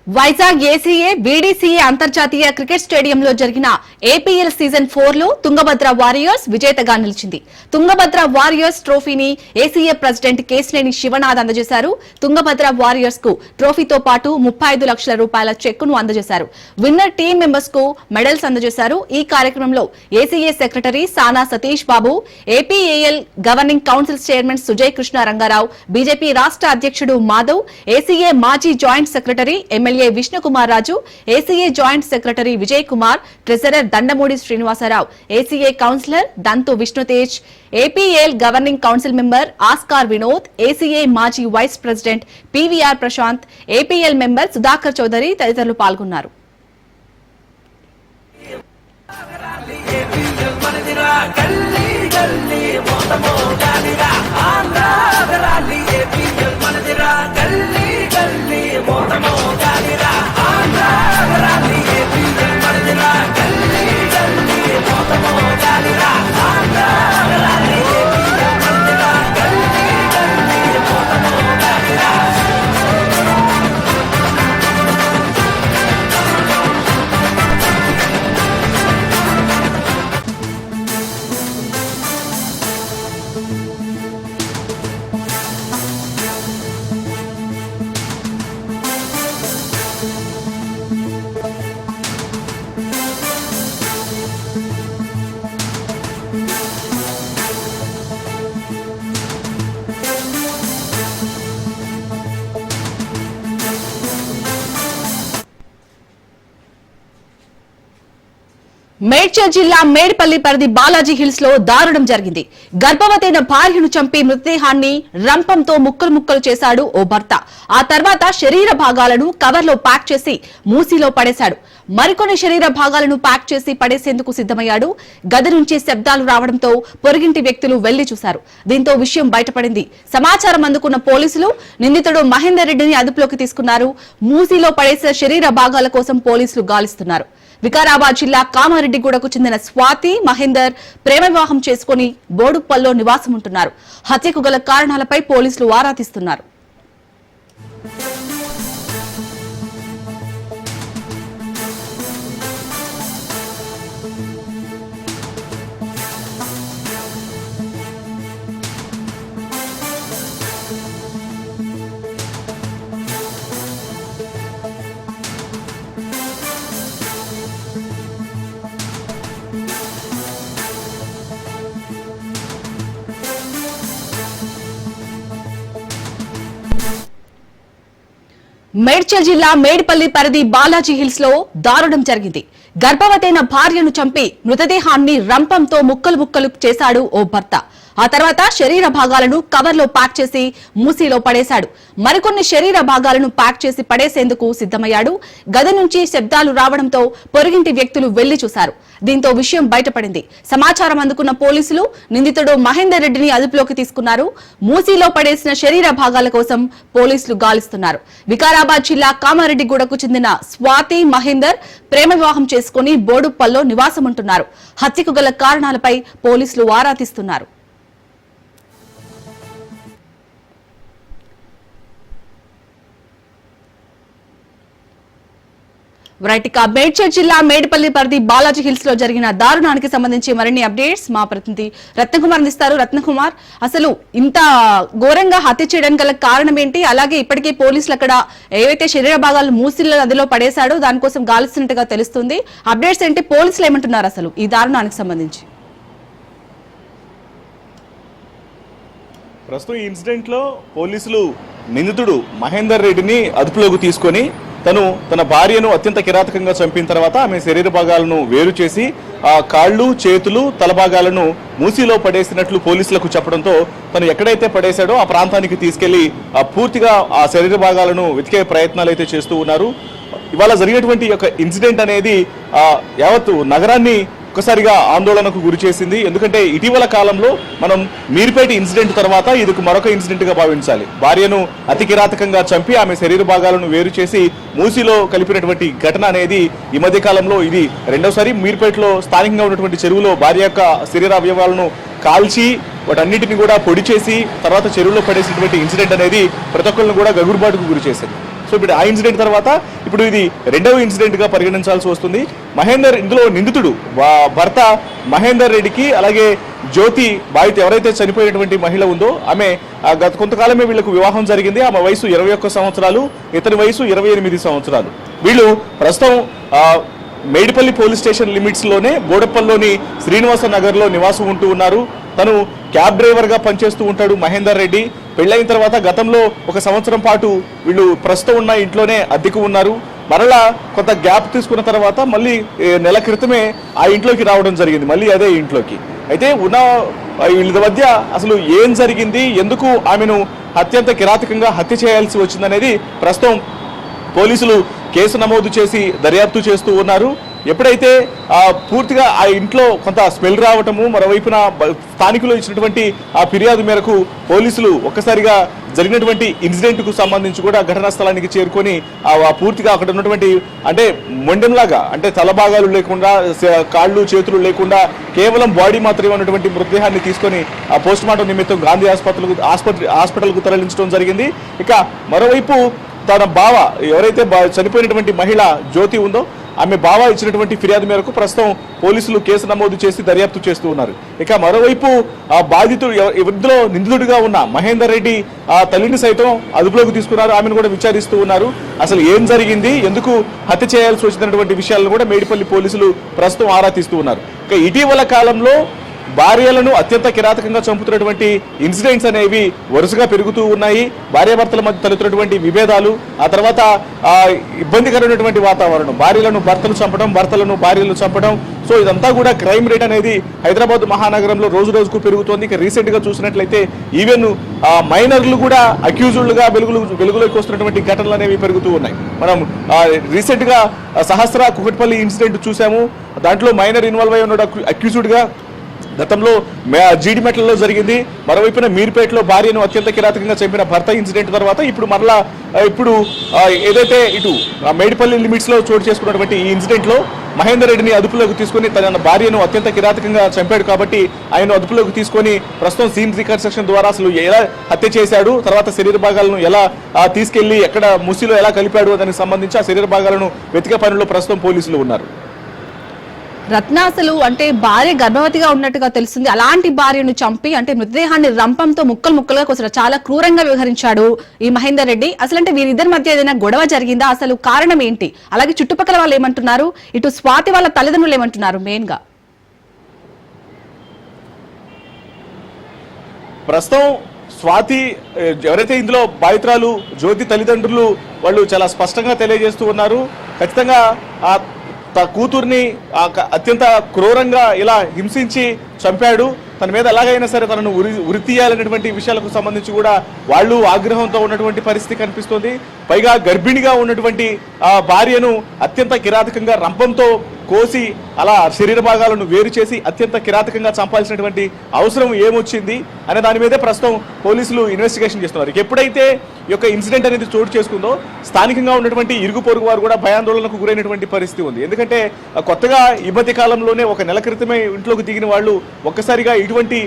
Vizag ACA BDCA అంతర్జాతీయ cricket స్టేడియంలో జరిగిన ఏపీఎల్ సీజన్ 4 లో తుంగభద్ర వారియర్స్ విజేతగా నిలిచింది. తుంగభద్ర వారియర్స్ ట్రోఫీని ఏసీఏ ప్రెసిడెంట్ కేశినేని శివనాథ్ అందజేశారు. తుంగభద్ర వారియర్స్ కు ట్రోఫీతో పాటు 35 లక్షల రూపాయల చెక్కును అందజేశారు. విన్నర్ టీం మెంబర్స్ కు మెడల్స్ అందజేశారు. ఈ కార్యక్రమంలో ACA secretary Sana Satish Babu, APAL governing council chairman Sujay Krishna Rangarao, BJP రాష్ట్ర అధ్యక్షుడు మాధవ్, ఏసీఏ మాజీ joint secretary MLA Vishnukumar Raju, ACA joint secretary Vijay Kumar, treasurer Dandamudi Srinivasarao, ACA councillor Dantu Vishnutej, APL governing council member Oscar Vinod, ACA మాజీ vice president PVR Prashanth, APL member Sudhakar Chowdary తదితరులు పాల్గొన్నారు. మేడ్చల్ జిల్లా మేడ్పల్లి పరిధి బాలాజీ హిల్స్ లో దారుణం జరిగింది. గర్భవతైన భార్యను చంపి మృతదేహాన్ని రంపంతో ముక్కలు ముక్కలు చేశాడు ఓ భర్త. ఆ తర్వాత శరీర భాగాలను కవర్లో ప్యాక్ చేసి మూసీలో పడేశాడు. మరికొన్ని శరీర భాగాలను ప్యాక్ చేసి పడేసేందుకు సిద్ధమయ్యాడు. గది నుంచి శబ్దాలు రావడంతో పొరుగింటి వ్యక్తులు వెళ్లి చూశారు. దీంతో విషయం బయటపడింది. సమాచారం అందుకున్న పోలీసులు నిందితుడు మహేందర్ రెడ్డిని అదుపులోకి తీసుకున్నారు. మూసీలో పడేసిన శరీర భాగాల కోసం పోలీసులు గాలిస్తున్నారు. వికారాబాద్ జిల్లా కామారెడ్డిగూడకు చెందిన స్వాతి, మహేందర్ ప్రేమ వివాహం చేసుకుని బోడుప్పల్లో నివాసం ఉంటున్నారు. హత్యకు గల కారణాలపై పోలీసులు ఆరా తీస్తున్నారు. మేడ్చల్ జిల్లా మేడ్పల్లి పరిధి బాలాజీ హిల్స్ లో దారుణం జరిగింది. గర్భవతైన భార్యను చంపి మృతదేహాన్ని రంపంతో ముక్కలు ముక్కలు చేశాడు ఓ భర్త. ఆ తర్వాత శరీర భాగాలను కవర్లో ప్యాక్ చేసి మూసీలో పడేశాడు. మరికొన్ని శరీర భాగాలను ప్యాక్ చేసి పడేసేందుకు సిద్ధమయ్యాడు. గది నుంచి శబ్దాలు రావడంతో పొరుగింటి వ్యక్తులు వెళ్లి చూశారు. దీంతో విషయం బయటపడింది. సమాచారం అందుకున్న పోలీసులు నిందితుడు మహేందర్ రెడ్డిని అదుపులోకి తీసుకున్నారు. మూసీలో పడేసిన శరీర భాగాల కోసం పోలీసులు గాలిస్తున్నారు. వికారాబాద్ జిల్లా కామారెడ్డిగూడకు చెందిన స్వాతి, మహేందర్ ప్రేమ వివాహం చేసుకుని బోడుప్పల్లో నివాసం ఉంటున్నారు. హత్యకు గల కారణాలపై పోలీసులు ఆరా తీస్తున్నారు. మేడ్చల్ జిల్లా మేడ్పల్లి పరిధి బాలాజీ హిల్స్ లో జరిగిన దారుణానికి సంబంధించి మరిన్ని అప్డేట్స్ మా ప్రతినిధి రత్నకుమార్ అందిస్తారు. రత్నకుమార్, అసలు ఇంత ఘోరంగా హత్య చేయడానికి గల కారణం ఏంటి? అలాగే ఇప్పటికే పోలీసులు అక్కడ ఏవైతే శరీర భాగాలు మూసిల నదిలో పడేశాడో దానికోసం గాలిస్తున్నట్టుగా తెలుస్తుంది. అప్డేట్స్ ఏంటి? పోలీసులు ఏమంటున్నారు అసలు ఈ దారుణానికి సంబంధించి? ప్రస్తుతం ఈ ఇన్సిడెంట్ లో పోలీసులు నిందితుడు మహేందర్ రెడ్డిని అదుపులోకి తీసుకొని తన భార్యను అత్యంత కిరాతకంగా చంపిన తర్వాత ఆమె శరీర భాగాలను వేరు చేసి ఆ కాళ్ళు, చేతులు, తల భాగాలను మూసీలో పడేసినట్లు పోలీసులకు చెప్పడంతో తను ఎక్కడైతే పడేశాడో ఆ ప్రాంతానికి తీసుకెళ్లి పూర్తిగా ఆ శరీర భాగాలను వెతికే ప్రయత్నాలు అయితే చేస్తూ ఉన్నారు. ఇవాళ జరిగినటువంటి యొక్క ఇన్సిడెంట్ అనేది యావత్తు నగరాన్ని ఒక్కసారిగా ఆందోళనకు గురి చేసింది. ఎందుకంటే ఇటీవల కాలంలో మనం మీర్పేట ఇన్సిడెంట్ తర్వాత ఇది మరొక ఇన్సిడెంట్ గా భావించాలి. భార్యను అతి కిరాతకంగా చంపి ఆమె శరీర భాగాలను వేరు చేసి మూసీలో కలిపినటువంటి ఘటన అనేది ఈ మధ్య కాలంలో ఇది రెండోసారి. మీర్పేటలో స్థానికంగా ఉన్నటువంటి చెరువులో భార్య యొక్క శరీర అవయవాలను కాల్చి వాటన్నిటిని కూడా పొడి చేసి తర్వాత చెరువులో పడేసినటువంటి ఇన్సిడెంట్ అనేది ప్రతి ఒక్కరిని కూడా గగురుబాటుకు గురి చేసింది. సో ఇప్పుడు ఆ ఇన్సిడెంట్ తర్వాత ఇప్పుడు ఇది రెండవ ఇన్సిడెంట్ గా పరిగణించాల్సి వస్తుంది. మహేందర్ ఇందులో నిందితుడు భర్త మహేందర్ రెడ్డికి అలాగే జ్యోతి బాధిత ఎవరైతే చనిపోయినటువంటి మహిళ ఉందో ఆమె గత కొంతకాలమే వీళ్లకు వివాహం జరిగింది. ఆమె వయసు 21 సంవత్సరాలు, ఇతని వయసు 28 సంవత్సరాలు. వీళ్ళు ప్రస్తుతం మేడిపల్లి పోలీస్ స్టేషన్ లిమిట్స్ లోనే బోడప్పల్లోని శ్రీనివాస నగర్ లో నివాసం ఉంటూ ఉన్నారు. తను క్యాబ్ డ్రైవర్ గా పనిచేస్తూ ఉంటాడు మహేందర్ రెడ్డి. పెళ్లైన తర్వాత గతంలో 1 సంవత్సరం పాటు వీళ్ళు ప్రస్తుతం ఉన్న ఇంట్లోనే అద్దెకు ఉన్నారు. మరలా కొంత గ్యాప్ తీసుకున్న తర్వాత మళ్ళీ నెల క్రితమే ఆ ఇంట్లోకి రావడం జరిగింది, మళ్ళీ అదే ఇంట్లోకి. అయితే ఉన్న వీళ్ళ మధ్య అసలు ఏం జరిగింది, ఎందుకు ఆమెను అత్యంత కిరాతకంగా హత్య చేయాల్సి వచ్చిందనేది ప్రస్తుతం పోలీసులు కేసు నమోదు చేసి దర్యాప్తు చేస్తూ ఉన్నారు. ఎప్పుడైతే పూర్తిగా ఆ ఇంట్లో కొంత స్మెల్ రావటము, మరోవైపున స్థానికులు ఇచ్చినటువంటి ఆ ఫిర్యాదు మేరకు పోలీసులు ఒక్కసారిగా జరిగినటువంటి ఇన్సిడెంట్ కు సంబంధించి కూడా ఘటనా స్థలానికి చేరుకొని పూర్తిగా అక్కడ ఉన్నటువంటి అంటే మొండెంలాగా అంటే తలభాగాలు లేకుండా, కాళ్ళు చేతులు లేకుండా కేవలం బాడీ మాత్రమే ఉన్నటువంటి మృతదేహాన్ని తీసుకొని ఆ పోస్ట్ మార్టం నిమిత్తం గాంధీ హాస్పిటల్కు తరలించడం జరిగింది. ఇక మరోవైపు తన బావ ఎవరైతే చనిపోయినటువంటి మహిళ జ్యోతి ఉందో ఆమె బావ ఇచ్చినటువంటి ఫిర్యాదు మేరకు ప్రస్తుతం పోలీసులు కేసు నమోదు చేసి దర్యాప్తు చేస్తూ ఉన్నారు. ఇక మరోవైపు ఆ బాధితుడు ఇందులో నిందితుడిగా ఉన్న మహేందర్ రెడ్డి ఆ తల్లిని సైతం అదుపులోకి తీసుకున్నారు. ఆమెను కూడా విచారిస్తూ ఉన్నారు. అసలు ఏం జరిగింది, ఎందుకు హత్య చేయాల్సి వచ్చినటువంటి విషయాలను కూడా మేడిపల్లి పోలీసులు ప్రస్తుతం ఆరా తీస్తూ ఉన్నారు. ఇక ఇటీవల కాలంలో భార్యలను అత్యంత కిరాతకంగా చంపుతున్నటువంటి ఇన్సిడెంట్స్ అనేవి వరుసగా పెరుగుతూ ఉన్నాయి. భార్యాభర్తల మధ్య తలెత్తున్నటువంటి విభేదాలు, ఆ తర్వాత ఇబ్బందికరమైనటువంటి వాతావరణం, భార్యలను భర్తలు చంపడం, భర్తలను భార్యలు చంపడం. సో ఇదంతా కూడా క్రైమ్ రేట్ అనేది హైదరాబాద్ మహానగరంలో రోజు రోజుకు పెరుగుతోంది. ఇక రీసెంట్ గా చూసినట్లయితే ఈవెన్ మైనర్లు కూడా అక్యూజుడ్లుగా వెలుగులోకి వస్తున్నటువంటి ఘటనలు అనేవి పెరుగుతూ ఉన్నాయి. మనం రీసెంట్ గా సహస్ర కుకట్పల్లి ఇన్సిడెంట్ చూసాము. దాంట్లో మైనర్ ఇన్వాల్వ్ అయి ఉన్నాడు అక్యూజుడ్ గా, గతంలో జీడిమెట్లలో జరిగింది. మరోవైపున మీర్పేటలో భార్యను అత్యంత కిరాతకంగా చంపిన భర్త ఇన్సిడెంట్ తర్వాత ఇప్పుడు మరలా ఏదైతే ఇటు మేడిపల్లి లిమిట్స్ లో చోటు చేసుకున్నటువంటి ఈ ఇన్సిడెంట్ లో మహేందర్ రెడ్డిని అదుపులోకి తీసుకుని తన భార్యను అత్యంత కిరాతకంగా చంపాడు కాబట్టి ఆయన అదుపులోకి తీసుకొని ప్రస్తుతం సీన్ రికన్స్ట్రక్షన్ ద్వారా అసలు ఎలా హత్య చేశాడు, తర్వాత శరీర భాగాలను ఎలా తీసుకెళ్లి ఎక్కడ ముసిలో ఎలా కలిపాడు దానికి సంబంధించి ఆ శరీర భాగాలను వెతికే పనిలో ప్రస్తుతం పోలీసులు ఉన్నారు. రత్న, అసలు అంటే భార్య గర్భవతిగా ఉన్నట్టుగా తెలుస్తుంది. అలాంటి భార్యను చంపి అంటే మృతదేహాన్ని రంపంతో ముక్కలు ముక్కలుగా కోసారు. చాలా క్రూరంగా వ్యవహరించాడు ఈ మహేందర్ రెడ్డి. అసలు అంటే వీరిద్దరి మధ్య ఏదైనా గొడవ జరిగిందా, అసలు కారణం ఏంటి? అలాగే చుట్టుపక్కల వాళ్ళు ఏమంటున్నారు, ఇటు స్వాతి వాళ్ళ తల్లిదండ్రులు ఏమంటున్నారు? మెయిన్ గా ప్రస్తుతం స్వాతి ఎవరైతే ఇందులో బాధితురాలు జ్యోతి తల్లిదండ్రులు వాళ్ళు చాలా స్పష్టంగా తెలియజేస్తూ ఉన్నారు. ఖచ్చితంగా కూతుర్ని అత్యంత క్రూరంగా ఇలా హింసించి చంపాడు, తన మీద ఎలాగైనా సరే తనను ఉరి తీయాలనేటువంటి విషయాలకు సంబంధించి కూడా వాళ్ళు ఆగ్రహంతో ఉన్నటువంటి పరిస్థితి కనిపిస్తోంది. పైగా గర్భిణిగా ఉన్నటువంటి భార్యను అత్యంత కిరాతకంగా రంపంతో కోసి అలా శరీర భాగాలను వేరు చేసి అత్యంత కిరాతకంగా చంపాల్సినటువంటి అవసరం ఏమొచ్చింది అనే దాని మీదే ప్రస్తుతం పోలీసులు ఇన్వెస్టిగేషన్ చేస్తున్నారు. ఎప్పుడైతే ఈ యొక్క ఇన్సిడెంట్ అనేది చోటు చేసుకుందో స్థానికంగా ఉన్నటువంటి ఇరుగు పొరుగు వారు కూడా భయాందోళనకు గురైనటువంటి పరిస్థితి ఉంది. ఎందుకంటే కొత్తగా ఈ మధ్య కాలంలోనే 1 నెల క్రితమే ఇంట్లోకి దిగిన వాళ్ళు ఒక్కసారిగా ఇటువంటి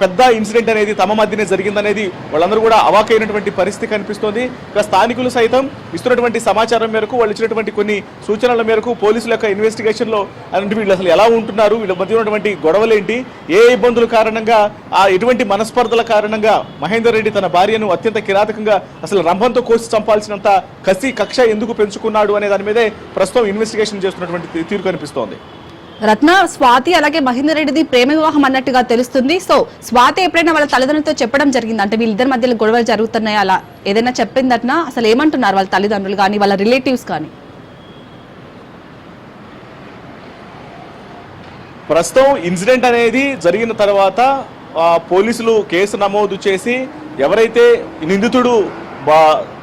పెద్ద ఇన్సిడెంట్ అనేది తమ మధ్యనే జరిగిందనేది వాళ్ళందరూ కూడా అవాకైనటువంటి పరిస్థితి కనిపిస్తోంది. ఇక స్థానికులు సైతం ఇస్తున్నటువంటి సమాచారం మేరకు వాళ్ళు ఇచ్చినటువంటి కొన్ని సూచనల మేరకు పోలీసుల యొక్క ఇన్వెస్టిగేషన్ లో అంటే వీళ్ళు అసలు ఎలా ఉంటున్నారు, వీళ్ళ మధ్య ఉన్నటువంటి గొడవలేంటి, ఏ ఇబ్బందుల కారణంగా ఎటువంటి మనస్పర్ధల కారణంగా మహేందర్ రెడ్డి తన భార్యను అత్యంత కిరాతకంగా అసలు రంభంతో కోసి చంపాల్సినంత కక్ష ఎందుకు పెంచుకున్నాడు అనే దాని మీదే ప్రస్తుతం ఇన్వెస్టిగేషన్ చేస్తున్నటువంటి తీరు కనిపిస్తోంది. రత్న, స్వాతి అలాగే మహేందర్ రెడ్డిది ప్రేమ వివాహం అన్నట్టుగా తెలుస్తుంది. సో స్వాతి ఎప్పుడైనా వాళ్ళ తల్లిదండ్రులతో చెప్పడం జరిగింది అంటే వీళ్ళిద్దరి మధ్యలో గొడవలు జరుగుతున్నాయి అలా ఏదైనా చెప్పిందట్నా? అసలు ఏమంటున్నారు వాళ్ళ తల్లిదండ్రులు కానీ వాళ్ళ రిలేటివ్స్ కానీ? ప్రస్తుతం ఇన్సిడెంట్ అనేది జరిగిన తర్వాత పోలీసులు కేసు నమోదు చేసి ఎవరైతే నిందితుడు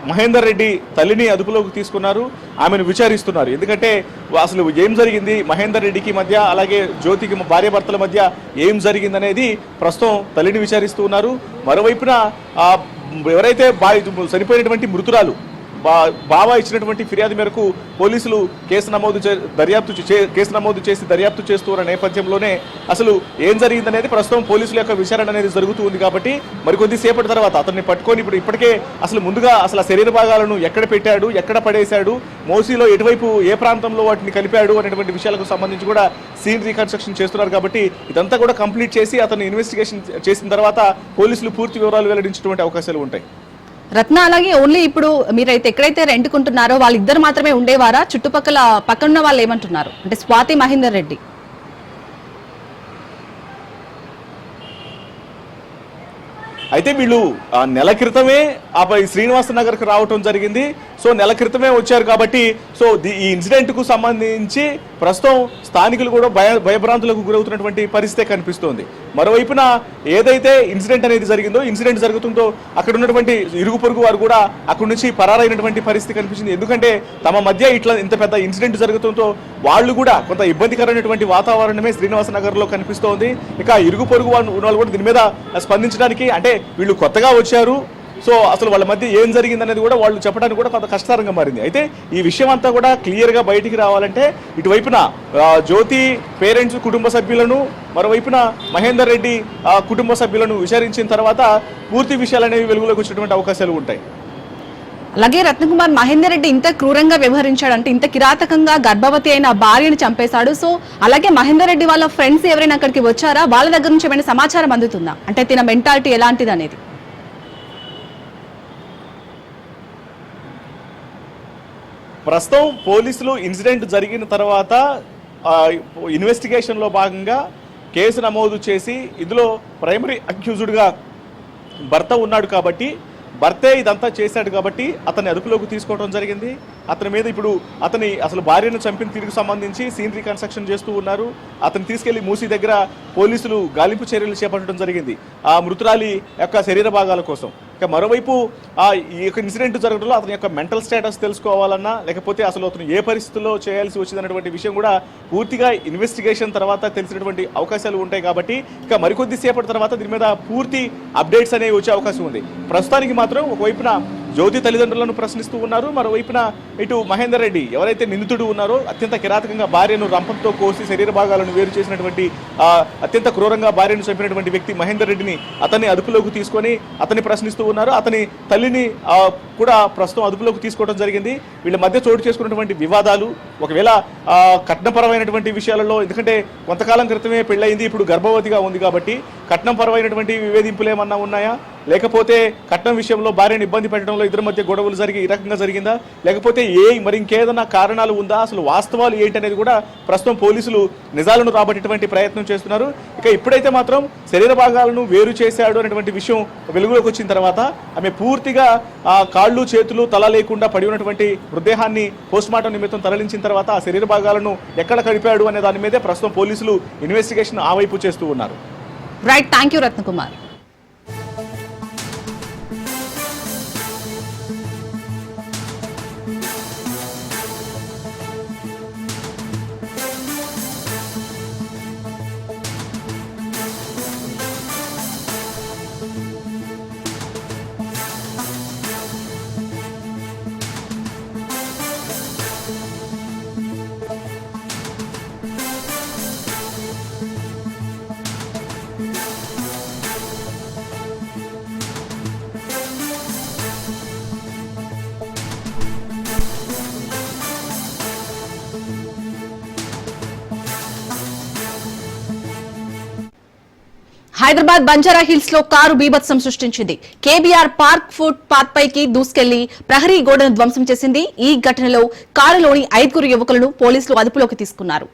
మహేందర్ రెడ్డి తల్లిని అదుపులోకి తీసుకున్నారు, ఆమెను విచారిస్తున్నారు. ఎందుకంటే అసలు ఏం జరిగింది మహేందర్ రెడ్డికి మధ్య అలాగే జ్యోతికి భార్యాభర్తల మధ్య ఏం జరిగింది అనేది ప్రస్తుతం తల్లిని విచారిస్తూ ఉన్నారు. మరోవైపున ఎవరైతే చనిపోయినటువంటి మృతురాలు బావ ఇచ్చినటువంటి ఫిర్యాదు మేరకు పోలీసులు కేసు నమోదు చేసి దర్యాప్తు చేస్తున్న నేపథ్యంలోనే అసలు ఏం జరిగిందనేది ప్రస్తుతం పోలీసుల యొక్క విచారణ అనేది జరుగుతూ ఉంది. కాబట్టి మరికొద్ది సేపటి తర్వాత అతన్ని పట్టుకొని ఇప్పటికే అసలు ముందుగా అసలు శరీర భాగాలను ఎక్కడ పెట్టాడు, ఎక్కడ పడేశాడు, మోసీలో ఎటువైపు ఏ ప్రాంతంలో వాటిని కలిపాడు అనేటువంటి విషయాలకు సంబంధించి కూడా సీన్ రీకన్స్ట్రక్షన్ చేస్తున్నారు. కాబట్టి ఇదంతా కూడా కంప్లీట్ చేసి అతను ఇన్వెస్టిగేషన్ చేసిన తర్వాత పోలీసులు పూర్తి వివరాలు వెల్లడించేటువంటి అవకాశాలు ఉంటాయి. రత్న, అలాగే ఓన్లీ ఇప్పుడు మీరైతే ఎక్కడైతే రెంట్కుంటున్నారో వాళ్ళిద్దరు మాత్రమే ఉండేవారా? చుట్టుపక్కల పక్కనున్న వాళ్ళు ఏమంటున్నారు? అంటే స్వాతి, మహేందర్ రెడ్డి. అయితే వీళ్ళు నెల క్రితమే శ్రీనివాస నగర్కి రావటం జరిగింది. సో నెల క్రితమే వచ్చారు కాబట్టి సో ఈ ఇన్సిడెంట్ కు సంబంధించి ప్రస్తుతం స్థానికులు కూడా భయభ్రాంతులకు గురవుతున్నటువంటి పరిస్థితి కనిపిస్తోంది. మరోవైపున ఏదైతే ఇన్సిడెంట్ అనేది జరిగిందో, ఇన్సిడెంట్ జరుగుతుందో అక్కడ ఉన్నటువంటి ఇరుగు పొరుగు వారు కూడా అక్కడి నుంచి పరారైనటువంటి పరిస్థితి కనిపించింది. ఎందుకంటే తమ మధ్య ఇంత పెద్ద ఇన్సిడెంట్ జరుగుతుందో వాళ్ళు కూడా కొంత ఇబ్బందికరమైనటువంటి వాతావరణమే శ్రీనివాస నగర్లో కనిపిస్తోంది. ఇక ఇరుగు పొరుగు వాళ్ళు కూడా దీని మీద స్పందించడానికి, అంటే వీళ్ళు కొత్తగా వచ్చారు, సో అసలు వాళ్ళ మధ్య ఏం జరిగిందనేది కూడా వాళ్ళు చెప్పడానికి కూడా కొంత కష్టతరంగా మారింది. అయితే ఈ విషయం అంతా కూడా క్లియర్గా బయటికి రావాలంటే ఇటువైపున జ్యోతి పేరెంట్స్ కుటుంబ సభ్యులను, మరోవైపున మహేందర్ రెడ్డి కుటుంబ సభ్యులను విచారించిన తర్వాత పూర్తి విషయాలు అనేవి వెలుగులోకి వచ్చేటువంటి అవకాశాలు ఉంటాయి. అలాగే రత్నకుమార్, మహేందర్ రెడ్డి ఇంత క్రూరంగా వ్యవహరించాడంటే, ఇంత కిరాతకంగా గర్భవతి అయిన భార్యను చంపేశాడు. సో అలాగే మహేందర్ రెడ్డి వాళ్ళ ఫ్రెండ్స్ ఎవరైనా అక్కడికి వచ్చారా? వాళ్ళ దగ్గర నుంచి ఏమైనా సమాచారం అందుతుందా? అంటే తిన మెంటాలిటీ ఎలాంటిది అనేది. ప్రస్తుతం పోలీసులు ఇన్సిడెంట్ జరిగిన తర్వాత ఇన్వెస్టిగేషన్లో భాగంగా కేసు నమోదు చేసి ఇందులో ప్రైమరీ అక్యూజ్డ్గా భర్త ఉన్నాడు కాబట్టి, భర్తే ఇదంతా చేశాడు కాబట్టి అతన్ని అదుపులోకి తీసుకోవడం జరిగింది. అతని మీద ఇప్పుడు అసలు భార్యను చంపిన తీరుకు సంబంధించి సీన్ రీకన్స్ట్రక్షన్ చేస్తూ ఉన్నారు. అతను తీసుకెళ్లి మూసీ దగ్గర పోలీసులు గాలింపు చర్యలు చేపట్టడం జరిగింది ఆ మృతురాలి యొక్క శరీర భాగాల కోసం. ఇక మరోవైపు ఈ యొక్క ఇన్సిడెంట్ జరగడంలో అతని యొక్క మెంటల్ స్టేటస్ తెలుసుకోవాలన్నా, లేకపోతే అసలు అతను ఏ పరిస్థితుల్లో చేయాల్సి వచ్చిందన్నటువంటి విషయం కూడా పూర్తిగా ఇన్వెస్టిగేషన్ తర్వాత తెలిసినటువంటి అవకాశాలు ఉంటాయి. కాబట్టి ఇక మరికొద్ది సేపటి తర్వాత దీని మీద పూర్తి అప్డేట్స్ అనేవి వచ్చే అవకాశం ఉంది. ప్రస్తుతానికి మాత్రం ఒకవైపున జ్యోతి తల్లిదండ్రులను ప్రశ్నిస్తూ ఉన్నారు, మరోవైపున ఇటు మహేందర్ రెడ్డి ఎవరైతే నిందితుడు ఉన్నారో అత్యంత కిరాతకంగా భార్యను రంపంతో కోసి శరీర భాగాలను వేరు చేసినటువంటి అత్యంత క్రూరంగా భార్యను చంపినటువంటి వ్యక్తి మహేందర్ రెడ్డిని అతన్ని అదుపులోకి తీసుకొని అతన్ని ప్రశ్నిస్తూ ఉన్నారు. అతని తల్లిని కూడా ప్రస్తుతం అదుపులోకి తీసుకోవడం జరిగింది. వీళ్ళ మధ్య చోటు చేసుకున్నటువంటి వివాదాలు, ఒకవేళ కట్నపరమైనటువంటి విషయాలలో, ఎందుకంటే కొంతకాలం క్రితమే పెళ్ళయింది, ఇప్పుడు గర్భవతిగా ఉంది కాబట్టి కట్నంపరమైనటువంటి వివేదింపులు ఏమన్నా ఉన్నాయా, లేకపోతే కట్నం విషయంలో భార్యను ఇబ్బంది పెట్టడంలో ఇద్దరి మధ్య గొడవలు ఈ రకంగా జరిగిందా, లేకపోతే మరి ఇంకేదన్నా కారణాలు ఉందా, అసలు వాస్తవాలు ఏంటనేది కూడా ప్రస్తుతం పోలీసులు నిజాలను రాబట్టేటువంటి ప్రయత్నం చేస్తున్నారు. ఇక ఇప్పుడైతే మాత్రం శరీర భాగాలను వేరు చేశాడు అనేటువంటి విషయం వెలుగులోకి వచ్చిన తర్వాత ఆమె పూర్తిగా కాళ్ళు చేతులు తల లేకుండా పడి ఉన్నటువంటి మృతదేహాన్ని పోస్ట్మార్టం నిమిత్తం తరలించిన తర్వాత ఆ శరీర భాగాలను ఎక్కడ కలిపాడు అనే దాని మీదే ప్రస్తుతం పోలీసులు ఇన్వెస్టిగేషన్ ఆ వైపు చేస్తూ ఉన్నారు. Right, thank you Ratnakumar. Hyderabad Banjara hills లో కారు బీభత్సం సృష్టించింది. కేబీఆర్ పార్క్ ఫుట్ పాత్ పైకి దూసుకెళ్లి ప్రహరీ గోడను ధ్వంసం చేసింది. ఈ ఘటనలో కారులోని 5 యువకులను పోలీసులు అదుపులోకి తీసుకున్నారు.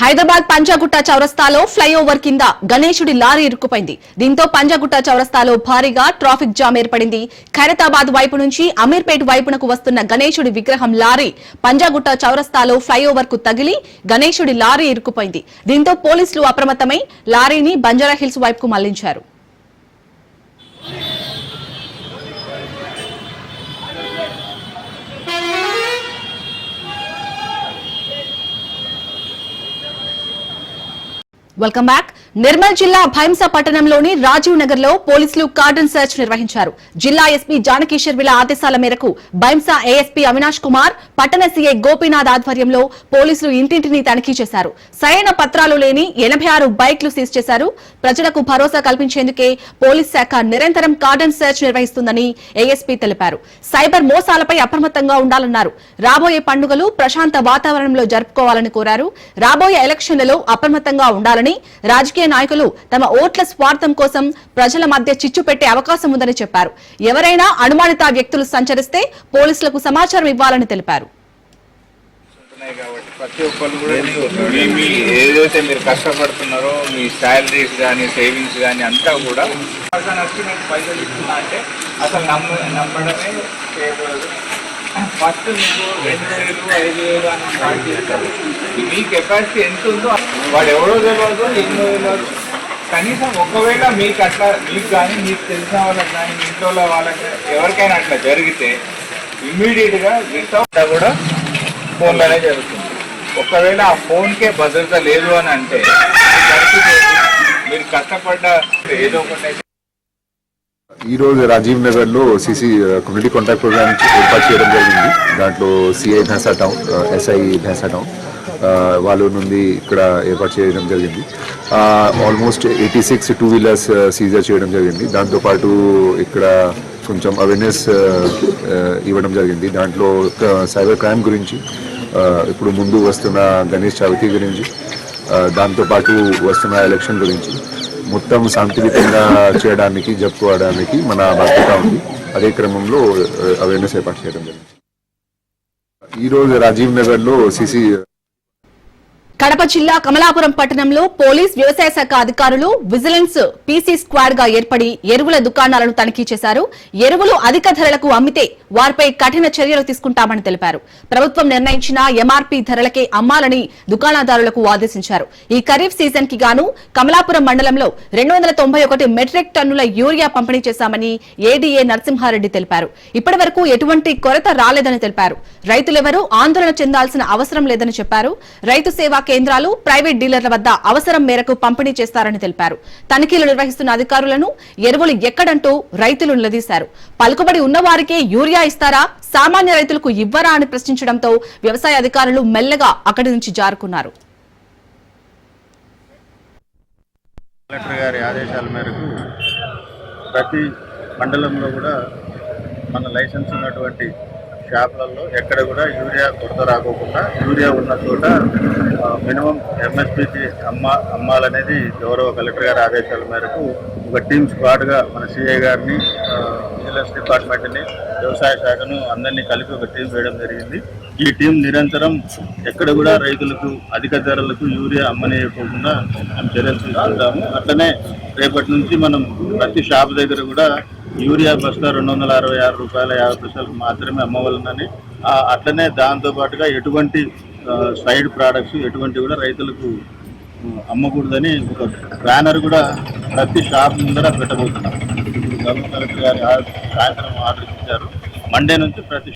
హైదరాబాద్ పంజాగుట్ట చౌరస్తాలో ఫ్లైఓవర్ కింద గణేశుడి లారీ ఇరుక్కుపోయింది. దీంతో పంజాగుట్ట చౌరస్తాలో భారీగా ట్రాఫిక్ జామ్ ఏర్పడింది. ఖైరతాబాద్ వైపు నుంచి అమీర్పేట్ వైపునకు వస్తున్న గణేశుడి విగ్రహం లారీ పంజాగుట్ట చౌరస్తాలో ఫ్లైఓవర్ కు తగిలి గణేశుడి లారీ ఇరుక్కుపోయింది. దీంతో పోలీసులు అప్రమత్తమై లారీని బంజారాహిల్స్ వైపుకు మళ్లించారు. Welcome back. నిర్మల్ జిల్లా భైంసా పట్టణంలోని రాజీవ్ నగర్ లో పోలీసులు కార్డన్ సెర్చ్ నిర్వహించారు. జిల్లా ఎస్పీ జానకి శర్మిల ఆదేశాల మేరకు భైంసా ఏఎస్పీ అవినాష్ కుమార్, పట్టణ సీఐ గోపీనాథ్ ఆధ్వర్యంలో పోలీసులు ఇంటింటిని తనిఖీ చేశారు. సరైన పత్రాలు లేని 86 బైక్లు సీజ్ చేశారు. ప్రజలకు భరోసా కల్పించేందుకే పోలీస్ శాఖ నిరంతరం కార్డన్ సెర్చ్ నిర్వహిస్తుందని ఏఎస్పీ తెలిపారు. సైబర్ మోసాలపై అప్రమత్తంగా ఉండాలన్నారు. రాబోయే పండుగలు ప్రశాంత వాతావరణంలో జరుపుకోవాలని కోరారు. రాబోయే ఎలక్షన్లలో అప్రమత్తంగా ఉండాలని, రాజకీయ నాయకులు తమ ఓట్ల స్వార్థం కోసం ప్రజల మధ్య చిచ్చు పెట్టే అవకాశం ఉందని చెప్పారు. ఎవరైనా అనుమానిత వ్యక్తులు సంచరిస్తే పోలీసులకు సమాచారం ఇవ్వాలని తెలిపారు. ప్రతి ఒక్కరు కూడా ఏదైతే మీరు కష్టపడుతున్నారో మీ శాలరీస్ కానీ సేవింగ్స్ కానీ అంతా కూడా వచ్చి మీకు పైసలు ఇస్తున్నా అంటే అసలు నమ్మడమే చేయకూడదు. ఫస్ట్ మీకు 2000, 5000 అని స్టార్ట్ చేస్తారు. మీ కెపాసిటీ ఎంత ఉందో వాడు ఎవరో తెలియదు, ఎన్నో తెలియదు. కనీసం ఒకవేళ మీకు అట్లా మీకు కానీ మీకు తెలిసిన వాళ్ళకి కానీ ఇంట్లో వాళ్ళకి ఎవరికైనా అట్లా జరిగితే ఇమ్మీడియట్గా వితౌట్ కూడా ఫోన్లోనే జరుగుతుంది. ఒకవేళ ఆ ఫోన్కే భద్రత లేదు అని అంటే మీరు కష్టపడ్డ ఏదో ఒకటి. ఈరోజు రాజీవ్ నగర్ లో సిసి కమ్యూనిటీ కాంటాక్ట్ ప్రోగ్రామ్ ఏర్పాటు చేయడం జరిగింది. దాంట్లో CI Bhainsa town, SI Bhainsa town వాళ్ళ నుండి ఇక్కడ ఏర్పాటు చేయడం జరిగింది. ఆల్మోస్ట్ 86 2 వీలర్స్ సీజర్ చేయడం జరిగింది. దాంతోపాటు ఇక్కడ కొంచెం అవేర్నెస్ ఇవ్వడం జరిగింది. దాంట్లో సైబర్ క్రైమ్ గురించి, ఇప్పుడు ముందు వస్తున్న గణేష్ చవితి గురించి, దాంతోపాటు వస్తున్న ఎలక్షన్ గురించి మొత్తం శాంతియుతంగా చేయడానికి, జరుపుకోవడానికి మన బాధ్యత ఉంది. అదే క్రమంలో అవేర్నెస్ ఏర్పాటు చేయడం జరిగింది. ఈరోజు రాజీవ్ నగర్ లో సిసి కడప జిల్లా కమలాపురం పట్టణంలో పోలీస్, వ్యవసాయ శాఖ అధికారులు విజిలెన్స్ పీసీ స్క్వాడ్ గా ఏర్పడి ఎరువుల దుకాణాలను తనిఖీ చేశారు. ఎరువులు అధిక ధరలకు అమ్మితే వారిపై కఠిన చర్యలు తీసుకుంటామని తెలిపారు. ప్రభుత్వం నిర్ణయించిన ఎంఆర్పీ ధరలకే అమ్మాలని దుకాణదారులకు ఆదేశించారు. ఈ ఖరీఫ్ సీజన్ కి గాను కమలాపురం మండలంలో 291 మెట్రిక్ టన్నుల యూరియా పంపిణీ చేశామని ఏడీఏ నరసింహారెడ్డి తెలిపారు. ఇప్పటి వరకు ఎటువంటి కొరత రాలేదని తెలిపారు. రైతులెవరూ ఆందోళన చెందాల్సిన అవసరం లేదని చెప్పారు. రైతు సేవా కేంద్రాలు, ప్రైవేట్ డీలర్ల వద్ద అవసరం మేరకు పంపిణీ చేస్తారని తెలిపారు. తనిఖీలు నిర్వహిస్తున్న అధికారులను ఎరువులు ఎక్కడంటూ రైతులు నిలదీశారు. పలుకుబడి ఉన్నవారికే యూరియా ఇస్తారా, సామాన్య రైతులకు ఇవ్వరా అని ప్రశ్నించడంతో వ్యవసాయ అధికారులు మెల్లగా అక్కడి నుంచి జారుకున్నారు. కలెక్టర్ గారి ఆదేశాల మేరకు ప్రతి మండలంలో కూడా మన లైసెన్స్ ఉన్నటువంటి షాపులలో ఎక్కడ కూడా యూరియా కొరత రాకోకుండా యూరియా ఉన్న చోట మినిమం ఎంఎస్పీకి అమ్మాలనేది గౌరవ కలెక్టర్ గారి ఆదేశాల మేరకు ఒక టీమ్ స్క్వాడ్గా మన సిఐ గారిని, విజిలెన్స్ డిపార్ట్మెంట్ని, వ్యవసాయ శాఖను అందరినీ కలిపి ఒక టీం వేయడం జరిగింది. ఈ టీం నిరంతరం ఎక్కడ కూడా రైతులకు అధిక ధరలకు యూరియా అమ్మనియకోకుండా మేము చర్యలు తీసుకుంటాము. అట్లనే రేపటి నుంచి మనం ప్రతి షాప్ దగ్గర కూడా యూరియా బస్తా 266 రూపాయల 50 పైసలకు మాత్రమే అమ్మవలనని, అట్లనే దాంతోపాటుగా ఎటువంటి సైడ్ ప్రోడక్ట్స్ ఎటువంటి కూడా రైతులకు అమ్మకూడదని ఒక బ్యానర్ కూడా ప్రతి షాప్ ముందర పెట్టబోతున్నాం. గవర్నర్ కలెక్టర్ గారు సాయంత్రం ఆర్డర్ ఇచ్చారు. మండే నుంచి ప్రతి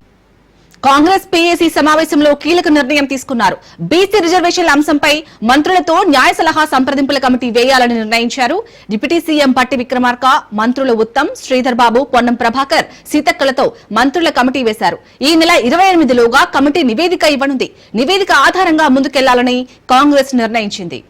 కాంగ్రెస్ పీఏసీ సమావేశంలో కీలక నిర్ణయం తీసుకున్నారు. బీసీ రిజర్వేషన్ల అంశంపై మంత్రులతో న్యాయ సలహా సంప్రదింపుల కమిటీ వేయాలని నిర్ణయించారు. డిప్యూటీ సీఎం పట్టి విక్రమార్క, మంత్రులు ఉత్తమ్, శ్రీధర్ బాబు, పొన్నం ప్రభాకర్, సీతక్కలతో మంత్రుల కమిటీ వేశారు. ఈ నెల 28లోగా కమిటీ నివేదిక ఇవ్వనుంది. నివేదిక ఆధారంగా ముందుకెళ్లాలని కాంగ్రెస్ నిర్ణయించింది.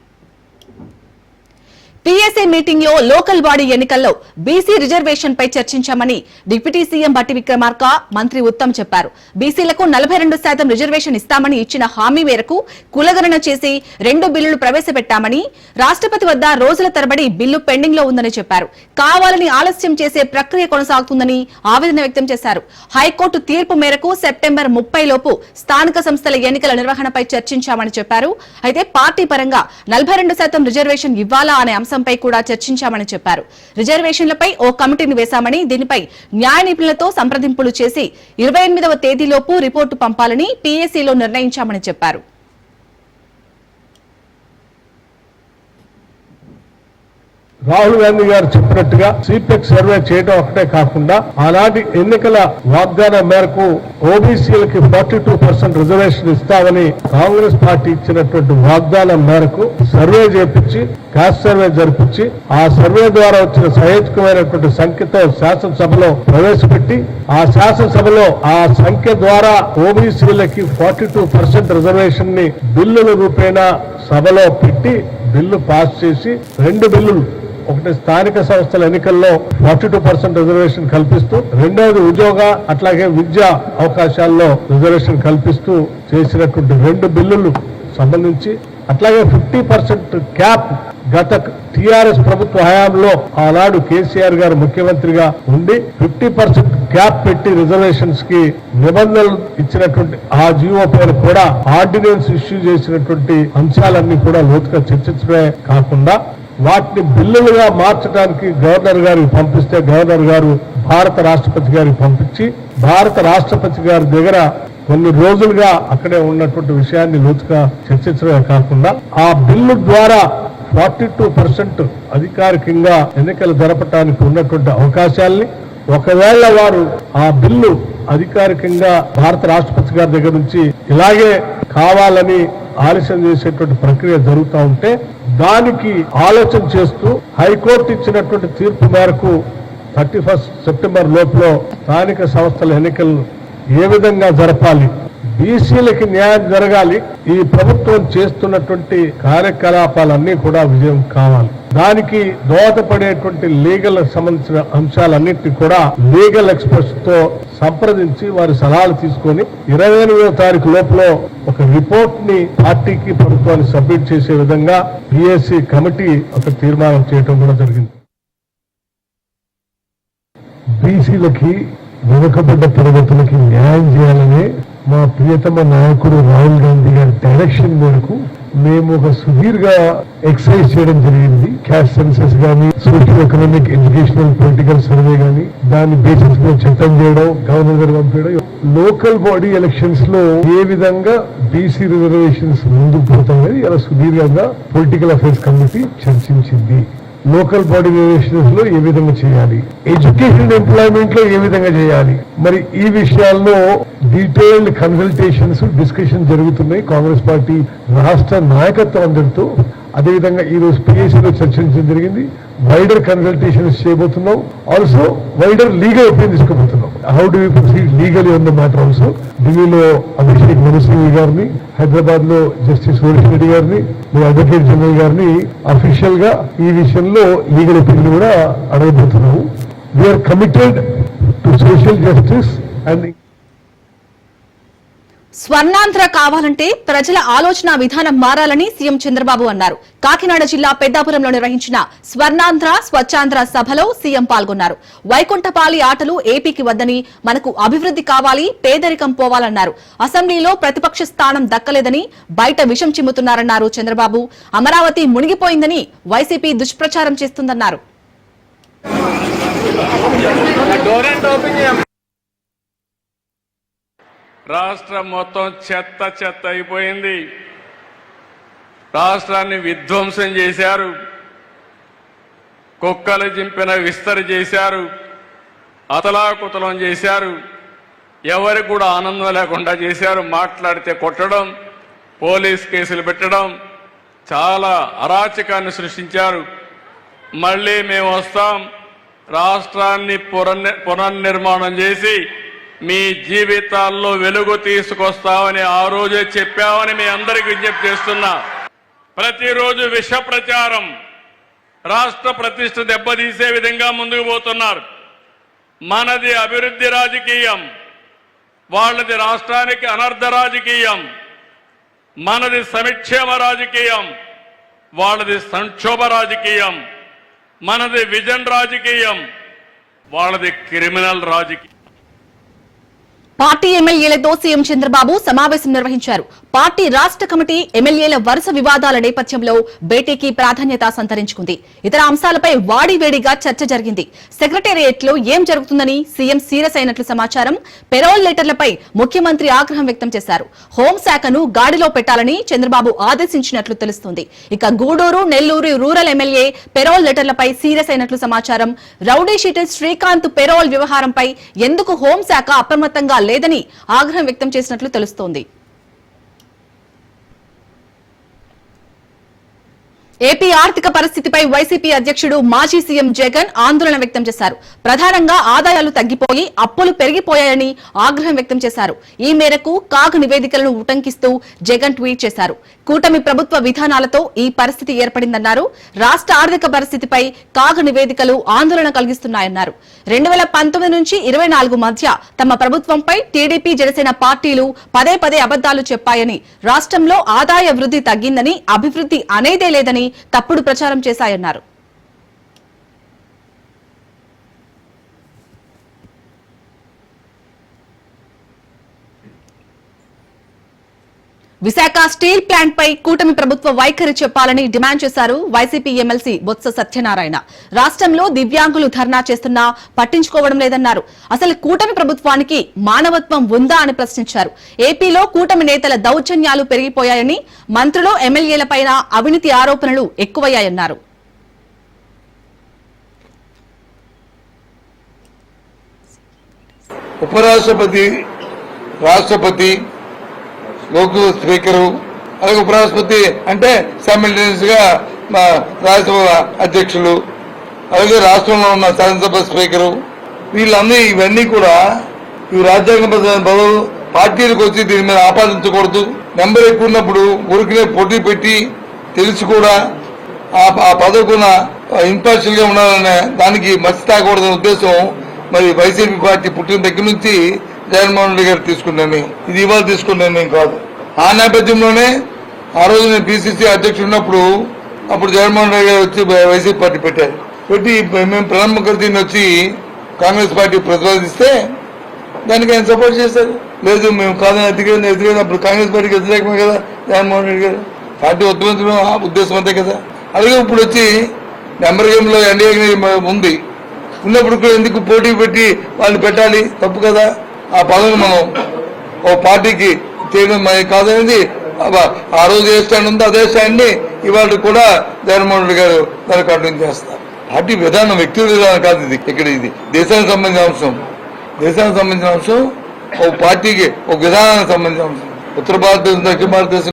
పీఎస్సీ మీటింగ్ లో లోకల్ బాడీ ఎన్నికల్లో బీసీ రిజర్వేషన్ పై చర్చించామని డిప్యూటీ సీఎం బట్టి విక్రమార్క మంత్రి ఉత్తమ్ చెప్పారు. బీసీలకు 42% రిజర్వేషన్ ఇస్తామని ఇచ్చిన హామీ మేరకు కులగణన చేసి 2 బిల్లులు ప్రవేశపెట్టామని, రాష్ట్రపతి వద్ద రోజుల తరబడి బిల్లు పెండింగ్ లో ఉందని చెప్పారు. కావాలని ఆలస్యం చేసే ప్రక్రియ కొనసాగుతుందని ఆవేదన వ్యక్తం చేశారు. హైకోర్టు తీర్పు మేరకు సెప్టెంబర్ 30 లోపు స్థానిక సంస్థల ఎన్నికల నిర్వహణపై చర్చించామని చెప్పారు. అయితే పార్టీ పరంగా 42% రిజర్వేషన్ ఇవ్వాలా అనే అంశంపై కూడా చర్చించామని చెప్పారు. రిజర్వేషన్లపై ఓ కమిటీని వేశామని, దీనిపై న్యాయ నిపుణులతో సంప్రదింపులు చేసి 28వ తేదీలోపు రిపోర్టు పంపాలని పీఏసీలో నిర్ణయించామని చెప్పారు. రాహుల్ గాంధీ గారు చెప్పినట్టుగా సిపెక్ సర్వే చేయడం ఒకటే కాకుండా ఆనాటి ఎన్నికల వాగ్దానం మేరకు ఓబీసీలకి 42% రిజర్వేషన్ ఇస్తామని కాంగ్రెస్ పార్టీ ఇచ్చినటువంటి వాగ్దానం మేరకు సర్వే చేపించి కాస్ట్ సర్వే జరిపించి ఆ సర్వే ద్వారా వచ్చిన సహేతుకమైనటువంటి సంఖ్యతో శాసనసభలో ప్రవేశపెట్టి ఆ శాసనసభలో ఆ సంఖ్య ద్వారా ఓబీసీలకి 42% రిజర్వేషన్ ని బిల్లుల రూపేణా సభలో పెట్టి బిల్లు పాస్ చేసి 2 బిల్లులు, ఒకటి స్థానిక సంస్థల ఎన్నికల్లో 42% రిజర్వేషన్ కల్పిస్తూ, రెండవది ఉద్యోగ అట్లాగే విద్యా అవకాశాల్లో రిజర్వేషన్ కల్పిస్తూ చేసినటువంటి 2 బిల్లులు సంబంధించి, అట్లాగే 50% క్యాప్ గత టిఆర్ఎస్ ప్రభుత్వ హయాంలో ఆనాడు కేసీఆర్ గారు ముఖ్యమంత్రిగా ఉండి 50% క్యాప్ పెట్టి రిజర్వేషన్స్ కి నిబంధనలు ఇచ్చినటువంటి ఆ జీవో పైన కూడా ఆర్డినెన్స్ ఇష్యూ చేసినటువంటి అంశాలన్నీ కూడా లోతుగా చర్చించడమే కాకుండా వాటిని బిల్లులుగా మార్చడానికి గవర్నర్ గారికి పంపిస్తే గవర్నర్ గారు భారత రాష్ట్రపతి గారికి పంపించి భారత రాష్ట్రపతి గారి దగ్గర కొన్ని రోజులుగా అక్కడే ఉన్నటువంటి విషయాన్ని లోతుగా చర్చించడమే కాకుండా ఆ బిల్లు ద్వారా 42% అధికారికంగా ఎన్నికలు జరపడానికి ఉన్నటువంటి అవకాశాల్ని, ఒకవేళ వారు ఆ బిల్లు అధికారికంగా భారత రాష్ట్రపతి గారి దగ్గర నుంచి ఇలాగే కావాలని ఆలస్యం చేసేటువంటి ప్రక్రియ జరుగుతూ ఉంటే దానికి ఆలోచన చేస్తూ హైకోర్టు ఇచ్చినటువంటి తీర్పు మేరకు 31 సెప్టెంబర్ లోపల స్థానిక సంస్థల ఎన్నికలు ఏ విధంగా జరపాలి, బీసీలకి న్యాయం జరగాలి, ఈ ప్రభుత్వం చేస్తున్నటువంటి కార్యకలాపాలన్నీ కూడా విజయం కావాలి, దానికి దోహదపడేటువంటి లీగల్ సంబంధించిన అంశాలన్నింటినీ కూడా లీగల్ ఎక్స్పర్ట్స్ తో సంప్రదించి వారి సలహాలు తీసుకొని 28వ తారీఖు లోపల ఒక రిపోర్ట్ ని పార్టీకి ప్రభుత్వాన్ని సబ్మిట్ చేసే విధంగా పీఏసీ కమిటీ ఒక తీర్మానం చేయడం కూడా జరిగింది. బీసీలకి వెనుకబడ్డ తరగతులకి న్యాయం చేయాలనే మా ప్రియతమ నాయకుడు రాహుల్ గాంధీ గారి డైరెక్షన్ మేరకు మేము ఒక సుదీర్ఘ ఎక్సర్సైజ్ చేయడం జరిగింది. క్యాస్ట్ సెన్సస్ గానీ, social economic educational political survey గానీ, దాన్ని బేసిస్ మీద చట్టం చేయడం, గవర్నర్ గారు పంపించడం, లోకల్ బాడీ ఎలక్షన్స్ లో ఏ విధంగా బీసీ రిజర్వేషన్స్ ముందుకు పోతాయని ఇలా సుదీర్ఘంగా పొలిటికల్ అఫైర్స్ కమిటీ చర్చించింది. లోకల్ బాడీ రిజర్వేషన్స్ లో ఏ విధంగా చేయాలి, ఎడ్యుకేషన్ ఎంప్లాయ్మెంట్ లో ఏ విధంగా చేయాలి, మరి ఈ విషయాల్లో డీటెయిల్డ్ కన్సల్టేషన్స్ డిస్కషన్ జరుగుతున్నాయి కాంగ్రెస్ పార్టీ రాష్ట్ర నాయకత్వం అందరితో. అదేవిధంగా ఈ రోజు పీఏసీలో చర్చించడం జరిగింది. వైడర్ కన్సల్టేషన్స్ చేయబోతున్నాం, ఆల్సో వైడర్ లీగల్ ఒపీనియన్ తీసుకోబోతున్నాం. How do we proceed legally on the matter also. ఢిల్లీలో అభిషేక్ మను సింఘ్వి గారిని, హైదరాబాద్ లో జస్టిస్ ఓరిష్ రెడ్డి గారిని, అడ్వకేట్ జనరల్ గారిని అఫీషియల్ గా ఈ విషయంలో లీగల్ ఒపీనియన్ కూడా అడగబోతున్నాము. We're committed to social justice and Swarnandhra కావాలంటే ప్రజల ఆలోచన విధానం మారాలని సీఎం చంద్రబాబు అన్నారు. కాకినాడ జిల్లా పెద్దాపురంలో నిర్వహించిన స్వర్ణాంధ్ర స్వచ్ఛాంధ్ర సభలో సీఎం పాల్గొన్నారు. వైకుంఠపాలి ఆటలు ఏపీకి వద్దని, మనకు అభివృద్ధి కావాలి, పేదరికం పోవాలన్నారు. అసెంబ్లీలో ప్రతిపక్ష స్థానం దక్కలేదని బయట విషం చిమ్ముతున్నారన్నారు చంద్రబాబు. అమరావతి మునిగిపోయిందని వైసీపీ దుష్ప్రచారం చేస్తుందన్నారు. రాష్ట్రం మొత్తం చెత్త చెత్త అయిపోయింది. రాష్ట్రాన్ని విధ్వంసం చేశారు, కుక్కలు చింపిన విస్తరి చేశారు, అతలాకుతలం చేశారు, ఎవరికి కూడా ఆనందం లేకుండా చేశారు. మాట్లాడితే కొట్టడం, పోలీస్ కేసులు పెట్టడం, చాలా అరాచకాన్ని సృష్టించారు. మళ్ళీ మేము వస్తాం, రాష్ట్రాన్ని పునర్నిర్మాణం చేసి మీ జీవితాల్లో వెలుగు తీసుకొస్తామని ఆ రోజే చెప్పామని మీ అందరికీ విజ్ఞప్తి చేస్తున్నా. ప్రతిరోజు విష ప్రచారం, రాష్ట్ర ప్రతిష్ట దెబ్బతీసే విధంగా ముందుకు పోతున్నారు. మనది అభివృద్ధి రాజకీయం, వాళ్ళది రాష్ట్రానికి అనర్థ రాజకీయం. మనది సంక్షేమ రాజకీయం, వాళ్ళది సంక్షోభ రాజకీయం. మనది విజన్ రాజకీయం, వాళ్ళది క్రిమినల్ రాజకీయం. పార్టీ ఎమ్మెల్యేలతో సీఎం చంద్రబాబు సమావేశం నిర్వహించారు. పార్టీ రాష్ట్ర కమిటీ ఎమ్మెల్యేల వరుస వివాదాల నేపథ్యంలో భేటీకి ప్రాధాన్యత సంతరించుకుంది. ఇతర అంశాలపై వాడివేడిగా చర్చ జరిగింది. సెక్రటేరియట్ లో ఏం జరుగుతుందని సీఎం సీరియస్ అయినట్లు సమాచారం. పెరోల్ లెటర్లపై ముఖ్యమంత్రి ఆగ్రహం వ్యక్తం చేశారు. హోంశాఖను గాడిలో పెట్టాలని చంద్రబాబు ఆదేశించినట్లు తెలుస్తుంది. ఇక Gudur, Nellore rural MLA parole లెటర్లపై సీరియస్ అయినట్లు సమాచారం. రౌడీ షీటర్ శ్రీకాంత్ పెరోల్ వ్యవహారంపై ఎందుకు హోంశాఖ అప్రమత్తంగా లేదని ఆగ్రహం వ్యక్తం చేసినట్లు తెలుస్తోంది. ఏపీ ఆర్థిక పరిస్థితిపై వైసీపీ అధ్యక్షుడు మాజీ సీఎం జగన్ ఆందోళన వ్యక్తం చేశారు. ప్రధానంగా ఆదాయాలు తగ్గిపోయి అప్పులు పెరిగిపోయాయని ఆగ్రహం వ్యక్తం చేశారు. ఈ మేరకు కాగ్ నివేదికలను ఉటంకిస్తూ జగన్ ట్వీట్ చేశారు. కూటమి ప్రభుత్వ విధానాలతో ఈ పరిస్థితి ఏర్పడిందన్నారు. రాష్ట్ర ఆర్థిక పరిస్థితిపై కాగ్ నివేదికలు ఆందోళన కలిగిస్తున్నాయన్నారు. 2019 నుంచి 24 మధ్య తమ ప్రభుత్వంపై టీడీపీ, జనసేన పార్టీలు పదే పదే అబద్దాలు చెప్పాయని, రాష్ట్రంలో ఆదాయ వృద్ధి తగ్గిందని, అభివృద్ధి అనేదే లేదని తప్పుడు ప్రచారం చేశాయన్నారు. విశాఖ స్టీల్ ప్లాంట్ పై కూటమి ప్రభుత్వ వైఖరి చెప్పాలని డిమాండ్ చేశారు వైసీపీ ఎమ్మెల్సీ బొత్స సత్యనారాయణ. రాష్ట్రంలో దివ్యాంగులు ధర్నా చేస్తున్నా పట్టించుకోవడం లేదన్నారు. అసలు కూటమి ప్రభుత్వానికి మానవత్వం ఉందా అని ప్రశ్నించారు. ఏపీలో కూటమి నేతల దౌర్జన్యాలు పెరిగిపోయాయని, మంత్రులు, ఎమ్మెల్యేలపైన అవినీతి ఆరోపణలు ఎక్కువయ్యాయన్నారు. ఉపరాష్ట్రపతి, రాష్ట్రపతి, లోక్సభ స్పీకరు, అలాగే ఉపరాష్ట్రపతి అంటే సైమల్టేనియస్ గా రాజ్యసభ అధ్యక్షులు, అలాగే రాష్ట్రంలో ఉన్న శాసనసభ స్పీకరు, వీళ్ళందరూ ఇవన్నీ కూడా ఈ రాజ్యాంగ పార్టీలకు వచ్చి దీని మీద ఆపాదించకూడదు. నెంబర్ ఎక్కువ ఉన్నప్పుడు ఊరికినే పోటీ పెట్టి తెలిసి కూడా ఆ పదవికున్న ఇంపార్షియల్ గా ఉండాలనే దానికి మసి తాగకూడదనే ఉద్దేశం మరి వైసీపీ పార్టీ పుట్టిన దగ్గర నుంచి జగన్మోహన్ రెడ్డి గారు తీసుకున్నాను. ఇది ఇవాళ తీసుకున్నాను కాదు. ఆ నేపథ్యంలోనే ఆ రోజు నేను పిసిసి అధ్యక్షుడు ఉన్నప్పుడు అప్పుడు జగన్మోహన్ రెడ్డి గారు వచ్చి వైసీపీ పార్టీ పెట్టారు. పెట్టి మేము ప్రణబ్ దీన్ని వచ్చి కాంగ్రెస్ పార్టీ ప్రతిపాదిస్తే దానికి ఆయన సపోర్ట్ చేశారు. లేదు మేము కాదని ఎదిగినప్పుడు కాంగ్రెస్ పార్టీకి వ్యతిరేకమే కదా జగన్మోహన్ రెడ్డి గారు. పార్టీ ఉద్దేశం అంతే కదా. అలాగే ఇప్పుడు వచ్చి నెంబర్ గేమ్ లో ఎన్డీఏ ఉంది, ఉన్నప్పుడు కూడా ఎందుకు పోటీ పెట్టి వాళ్ళు పెట్టాలి? తప్పు కదా. ఆ పదవిని మనం ఓ పార్టీకి చేయడం కాదనేది ఆ రోజు ఏ స్టాండ్ ఉందో అదే స్టాండ్ ని ఇవాళ కూడా జగన్మోహన్ రెడ్డి గారు దాన్ని కంటిన్యూ చేస్తారు. పార్టీ విధానం వ్యక్తుల విధానం కాదు ఇది. ఇక్కడ ఇది దేశానికి సంబంధించిన అంశం. దేశానికి సంబంధించిన అంశం, ఓ పార్టీకి ఒక విధానానికి సంబంధించిన అంశం. ఉత్తర భారతదేశం, దక్షిణ భారతదేశం